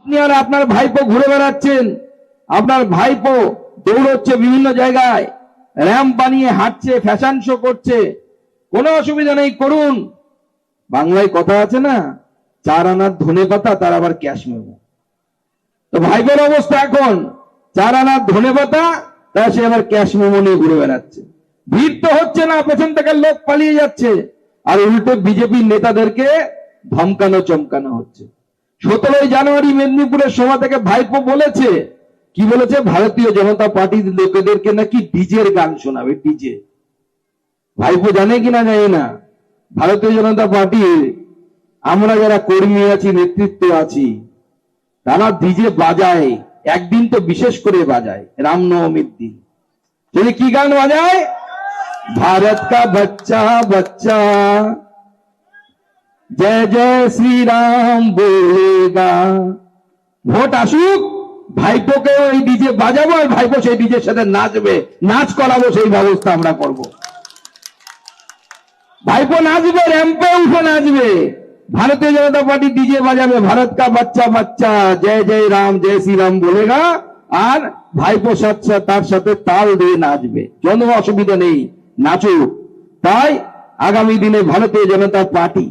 আপনি আর আপনার ভাইপো ঘুরে বেড়াচ্ছেন, আপনার ভাইপো দৌড়চ্ছে বিভিন্ন জায়গায়, র্যাম্প বানিয়ে হাঁটছে, ফ্যাশন শো করছে, কোনো অসুবিধা নেই, করুন। বাংলায় কথা আছে না, 4 আনার ধনে পাতা তার আবার ক্যাশ মেমো। তো ভাইপোর অবস্থা এখন 4 আনার ধনে পাতা, তা সে আবার ক্যাশ মেমো নিয়ে ঘুরে বেড়াচ্ছে। ভিড় তো হচ্ছে না, পেছন থেকে লোক পালিয়ে যাচ্ছে, আর উল্টো বিজেপির নেতাদেরকে ধমকানো চমকানো হচ্ছে। 17 জানুয়ারি মেদিনীপুরের সভা থেকে ভাইপো বলেছে, কি বলেছে, ভারতীয় জনতা পার্টির লোকেদেরকে নাকি ডিজের গান শোনাবে। ডিজে ভাইপো জানে কিনা জানি না, ভারতীয় জনতা পার্টির আমরা যারা কর্মী আছি, নেতৃত্ব আছি, তারা ডিজে বাজায়, একদিন তো বিশেষ করে বাজায়, রামনবমীর দিন। তিনি কি গান বাজায়? भारत का बच्चा बच्चा जय जय श्री राम बोलेगा। ভোট আসুক, ভাইপোকে ওই ডিজে বাজাবো, আর ভাইপো সেই ডিজের সাথে নাচবে, নাচ করাবো, সেই ব্যবস্থা আমরা করব। ভাইপো নাচবে, র্যাম্পে উঠে নাচবে, ভারতীয় জনতা পার্টি ডিজে বাজাবে, ভারত কা বাচ্চা বাচ্চা জয় জয় রাম জয় শ্রী রাম বলেগা, আর ভাইপো তার সাথে তাল দিয়ে নাচবে, কোনো অসুবিধা নেই, নাচুক। তাই আগামী দিনে ভারতীয় জনতা পার্টি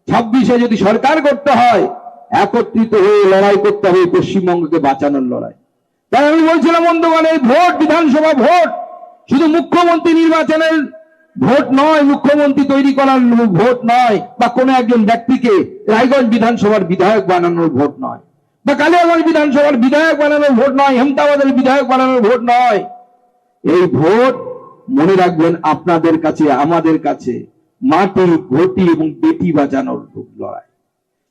26-এ যদি সরকার করতে হয়, একত্রিত হয়ে লড়াই করতে হবে, পশ্চিমবঙ্গকে বাঁচানোর লড়াই। তাই আমি বলছিলাম বন্ধুগণ, এই ভোট, বিধানসভা ভোট শুধু মুখ্যমন্ত্রী নির্বাচনের ভোট নয়, মুখ্যমন্ত্রী তৈরি করার ভোট নয়, বা কোনো একজন ব্যক্তিকে রায়গঞ্জ বিধানসভার বিধায়ক বানানোর ভোট নয়, বা কালিয়াগঞ্জ বিধানসভার বিধায়ক বানানোর ভোট নয়, হেমতাবাদের বিধায়ক বানানোর ভোট নয়। এই ভোট মনে রাখবেন, আপনাদের কাছে, আমাদের কাছে মাটি, ঘটি এবং বেটি বাঁচানোর লড়াই।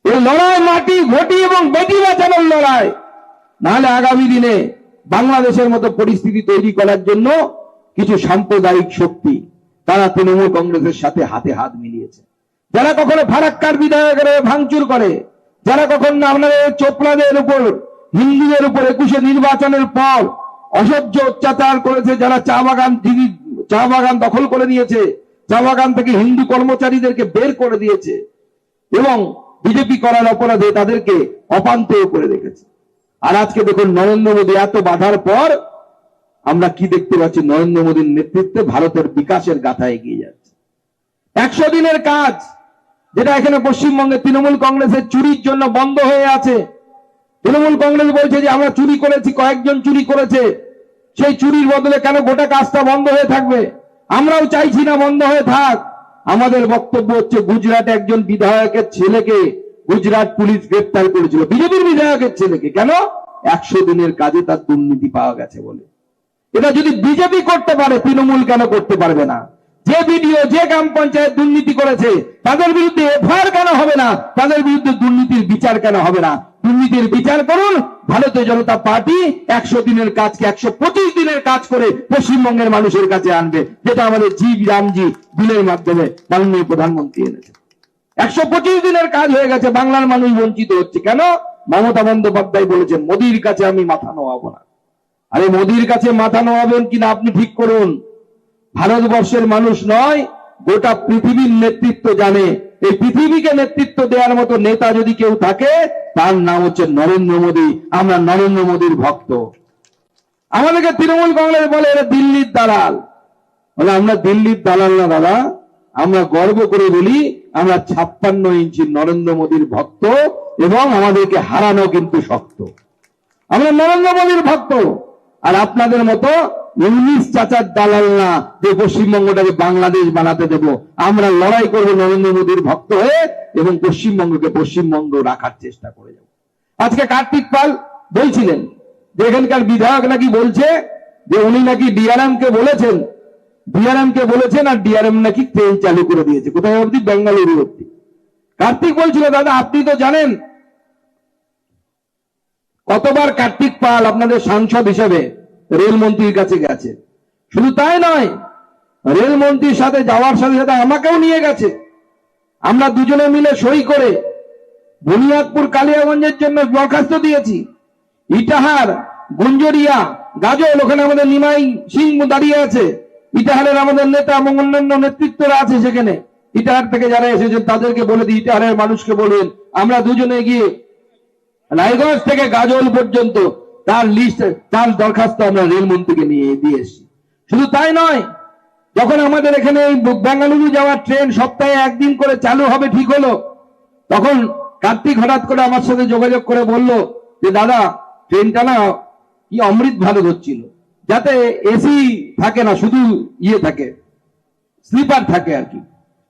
এই লড়াই মাটি, ঘটি এবং বেটি বাঁচানোর লড়াই। নাহলে আগামী দিনে বাংলাদেশের মতো পরিস্থিতি তৈরি করার জন্য কিছু সাম্প্রদায়িক শক্তি, তারা তৃণমূল কংগ্রেসের সাথে হাতে হাত মিলিয়েছে। যারা কখনো ফারাক্কার বিধায়কের ভাঙচুর করে, যারা কখনো আপনাদের চোপড়াদের উপর, হিন্দুদের উপর 21-এ নির্বাচনের পর অসহ্য অত্যাচার করেছে, যারা চা বাগান দখল করে নিয়েছে, চা বাগান থেকে হিন্দু কর্মচারীদেরকে বের করে দিয়েছে, এবং বিজেপি করার অপরাধে তাদেরকে অপান্তেয় করে রেখেছে। আর আজকে দেখুন, নরেন্দ্র মোদী এত বাধার পর আমরা কি দেখতে পাচ্ছি, নরেন্দ্র মোদীর নেতৃত্বে ভারতের বিকাশের গাথা এগিয়ে যাচ্ছে। 100 দিনের কাজ, যেটা এখানে পশ্চিমবঙ্গে তৃণমূল কংগ্রেসের চুরির জন্য বন্ধ হয়ে আছে। তৃণমূল কংগ্রেস বলছে যে আমরা চুরি করেছি, কয়েকজন চুরি করেছে, সেই চুরির বদলে কেন গোটা কাজটা বন্ধ হয়ে থাকবে? আমরাও চাইছি না বন্ধ হয়ে থাক। আমাদের বক্তব্য হচ্ছে, গুজরাটে একজন বিধায়কের ছেলেকে গুজরাট পুলিশ গ্রেফতার করেছিল, বিজেপির বিধায়কের ছেলেকে। কেন? 100 দিনের কাজে তার দুর্নীতি পাওয়া গেছে বলে। এটা যদি বিজেপি করতে পারে, তৃণমূল কেন করতে পারবে না? যে বিডিও, যে গ্রাম পঞ্চায়েত দুর্নীতি করেছে, তাদের বিরুদ্ধে এফআইআর কেন হবে না? তাদের বিরুদ্ধে দুর্নীতির বিচার কেন হবে না? দুর্নীতির বিচার করুন। ভারতীয় জনতা পার্টি 100 দিনের কাজকে 125 দিনের কাজ করে পশ্চিমবঙ্গের মানুষের কাছে আনবে, যেটা আমাদের রামজি বিলের মাধ্যমে মাননীয় প্রধানমন্ত্রী এনেছে। 125 দিনের কাজ হয়ে গেছে, বাংলার মানুষ বঞ্চিত হচ্ছে। কেন? মমতা বন্দ্যোপাধ্যায় বলেছেন, মোদির কাছে আমি মাথা নোয়াবো না। আরে মোদির কাছে মাথা নোয়াবেন কিনা আপনি ঠিক করুন। ভারতবর্ষের মানুষ নয়, গোটা পৃথিবীর নেতৃত্ব জানে, এই পৃথিবীকে নেতৃত্ব দেওয়ার মতো নেতা যদি কেউ থাকে, তার নাম হচ্ছে নরেন্দ্র মোদী। আমরা নরেন্দ্র মোদীর ভক্ত। আমাদেরকে তৃণমূল কংগ্রেস বলে এরা দিল্লির দালাল। বলে আমরা দিল্লির দালাল না দাদা, আমরা গর্ব করে বলি আমরা 56 ইঞ্চি নরেন্দ্র মোদীর ভক্ত, এবং আমাদেরকে হারানো কিন্তু শক্ত। আমরা নরেন্দ্র মোদীর ভক্ত। আর আপনাদের মতো ইংলিশ চাচার দালাল না, যে পশ্চিমবঙ্গটাকে বাংলাদেশ বানাতে দেব। আমরা লড়াই করব নরেন্দ্র মোদীর ভক্ত হয়ে, এবং পশ্চিমবঙ্গকে পশ্চিমবঙ্গ রাখার চেষ্টা করে যাব। আজকে কার্তিক পাল বলছিলেন যে এখানকার বিধায়ক নাকি বলছে যে উনি নাকি ডিআরএম কে বলেছেন, আর ডিআরএম নাকি ট্রেন চালু করে দিয়েছে। কোথায় অবধি? বেঙ্গালুরু অবধি। কার্তিক বলছিল, দাদা আপনি তো জানেন কতবার কার্তিক পাল আপনাদের সাংসদ হিসেবে রেলমন্ত্রীর কাছে গেছে। শুধু তাই নয়, রেলমন্ত্রীর সাথে যাওয়ার সাথে সাথে আমাকেও নিয়ে গেছে। আমরা দুজনে মিলে সই করে বুনিয়াদপুর কালিয়াগঞ্জের জন্য দরখাস্ত দিয়েছি। ইটাহার, গুঞ্জরিয়া, গাজল, ওখানে আমাদের নিমাই সিং দাঁড়িয়ে আছে। ইটাহারের আমাদের নেতা এবং অন্যান্য নেতৃত্বরা আছে সেখানে। ইটাহার থেকে যারা এসেছেন তাদেরকে বলে দিই, ইটাহারের মানুষকে বলবেন আমরা দুজনে গিয়ে রায়গঞ্জ থেকে গাজল পর্যন্ত তার লিস্ট, তার দরখাস্ত আমরা রেলমন্ত্রীকে নিয়ে দিয়ে এসেছি। শুধু তাই নয়, যখন আমাদের এখানে বেঙ্গালুরু যাওয়ার ট্রেন সপ্তাহে একদিন করে চালু হবে ঠিক হলো, তখন কার্তিক হঠাৎ করে আমার সাথে যোগাযোগ করে বলল যে দাদা, ট্রেনটা না কি অমৃত ভারত হচ্ছিল, যাতে এসি থাকে না, শুধু থাকে, স্লিপার থাকে আর কি।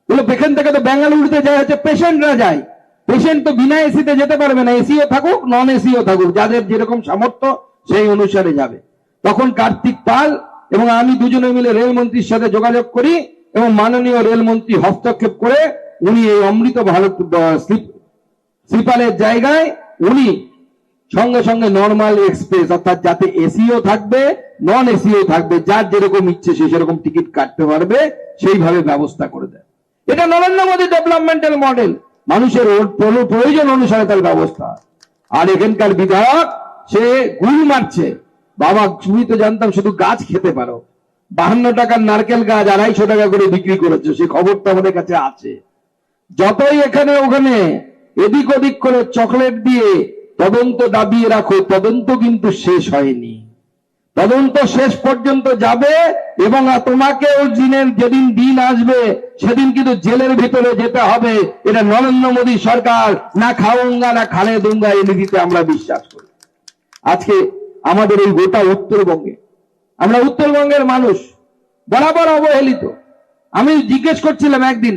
বলে এখান থেকে তো বেঙ্গালুরুতে যায় হচ্ছে পেশেন্টরা যায়, পেশেন্ট তো বিনা এসিতে যেতে পারবে না, এসিও থাকুক নন এসিও থাকুক, যাদের যেরকম সামর্থ্য সেই অনুসারে যাবে। তখন কার্তিক পাল এবং আমি দুজনে মিলে রেলমন্ত্রীর সাথে যোগাযোগ করি এবং মাননীয় রেলমন্ত্রী হস্তক্ষেপ করে উনি এই অমৃত ভারত স্লিপারের জায়গায় উনি সঙ্গে সঙ্গে নর্মাল এক্সপ্রেস, অর্থাৎ যাতে এসিও থাকবে নন এসিও থাকবে, যার যেরকম ইচ্ছে সে সেরকম টিকিট কাটতে পারবে, সেইভাবে ব্যবস্থা করে দেয়। এটা নরেন্দ্র মোদী ডেভেলপমেন্টাল মডেল, মানুষের প্রয়োজন অনুসারে তার ব্যবস্থা। আর এখানকার বিধায়ক সে গুল মারছে, বাবা তুমি তো জানতাম শুধু গাছ খেতে পারো, 52 টাকার নারকেল গাছ 250 টাকা করে বিক্রি করেছে, সে খবরটা আমাদের কাছে আছে। যতই এখানে ওখানে এদিক ওদিক করে চকলেট দিয়ে তদন্ত দাবিয়ে রাখো, তদন্ত কিন্তু শেষ হয়নি, তদন্ত শেষ পর্যন্ত যাবে এবং তোমাকেও যেদিন দিন আসবে সেদিন কিন্তু জেলের ভিতরে যেতে হবে। এটা নরেন্দ্র মোদী সরকার না খাউঙ্গা না খালে দুঙ্গা এই নীতিতে আমরা বিশ্বাস করি। আজকে আমাদের এই গোটা উত্তরবঙ্গে, আমরা উত্তরবঙ্গের মানুষ বরাবর অবহেলিত। আমি জিজ্ঞেস করছিলাম একদিন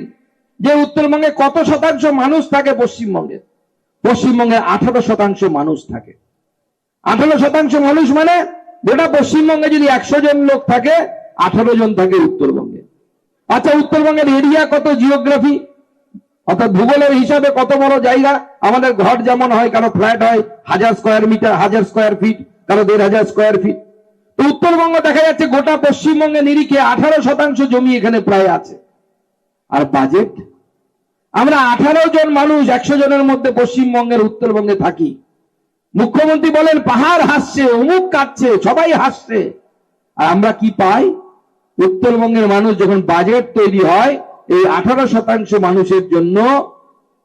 যে উত্তরবঙ্গে কত শতাংশ মানুষ থাকে পশ্চিমবঙ্গে, পশ্চিমবঙ্গে 18% মানুষ থাকে। 18% মানুষ মানে গোটা পশ্চিমবঙ্গে যদি 100 জন লোক থাকে 18 জন থাকে উত্তরবঙ্গে। আচ্ছা, উত্তরবঙ্গের এরিয়া কত, জিওগ্রাফি অর্থাৎ ভূগোলের হিসাবে কত বড় জায়গা? আমাদের ঘর যেমন হয়, কারো ফ্ল্যাট হয় 1000 স্কয়ার মিটার, 1000 স্কয়ার ফিট, কারো 1500 স্কয়ার ফিট। তো উত্তরবঙ্গ দেখা যাচ্ছে গোটা পশ্চিমবঙ্গে নিরিখে 18% জমি এখানে প্রায় আছে। আর বাজেট, আমরা 18 জন মানুষ 100 জনের মধ্যে পশ্চিমবঙ্গের উত্তরবঙ্গে থাকি। মুখ্যমন্ত্রী বলেন পাহাড় হাসছে, অমুক কাটছে, সবাই হাসছে, আর আমরা কি পাই? উত্তরবঙ্গের মানুষ যখন বাজেট তৈরি হয়, এই 18% মানুষের জন্য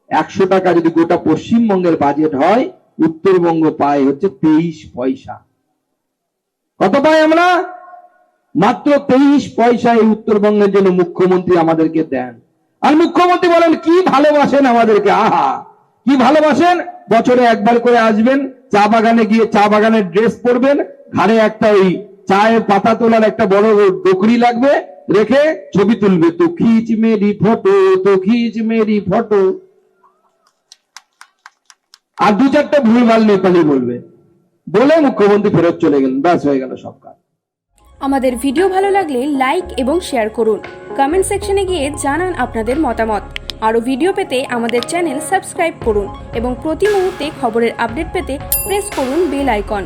100 টাকা যদি গোটা পশ্চিমবঙ্গের বাজেট হয়, উত্তরবঙ্গ পায় হচ্ছে 23 পয়সা। কত পাই আমরা? মাত্র 23 পয়সা এই উত্তরবঙ্গের জন্য মুখ্যমন্ত্রী আমাদেরকে দেন। আর মুখ্যমন্ত্রী বলেন কি ভালোবাসেন আমাদেরকে, আহা কি ভালোবাসেন। বছরে একবার করে আসবেন, চা বাগানে গিয়ে চা বাগানের ড্রেস পরবেন, ঘাড়ে একটা ওই চায়ের পাতা তোলার একটা বড় ডোকরি লাগবে, রেখে ছবি তুলবে, তো খিচ মেরি ফটো, তো খিচ মেরি ফটো, আর 2-4টা ভুলভাল নেপালি বলবে, বলে মুখ্যমন্ত্রী ফেরত চলে গেলেন, ব্যাস হয়ে গেল সব কাজ। আমাদের ভিডিও ভালো লাগলে লাইক এবং শেয়ার করুন, কমেন্ট সেকশনে গিয়ে জানান আপনাদের মতামত। আরও ভিডিও পেতে আমাদের চ্যানেল সাবস্ক্রাইব করুন এবং প্রতি মুহূর্তে খবরের আপডেট পেতে প্রেস করুন বেল আইকন।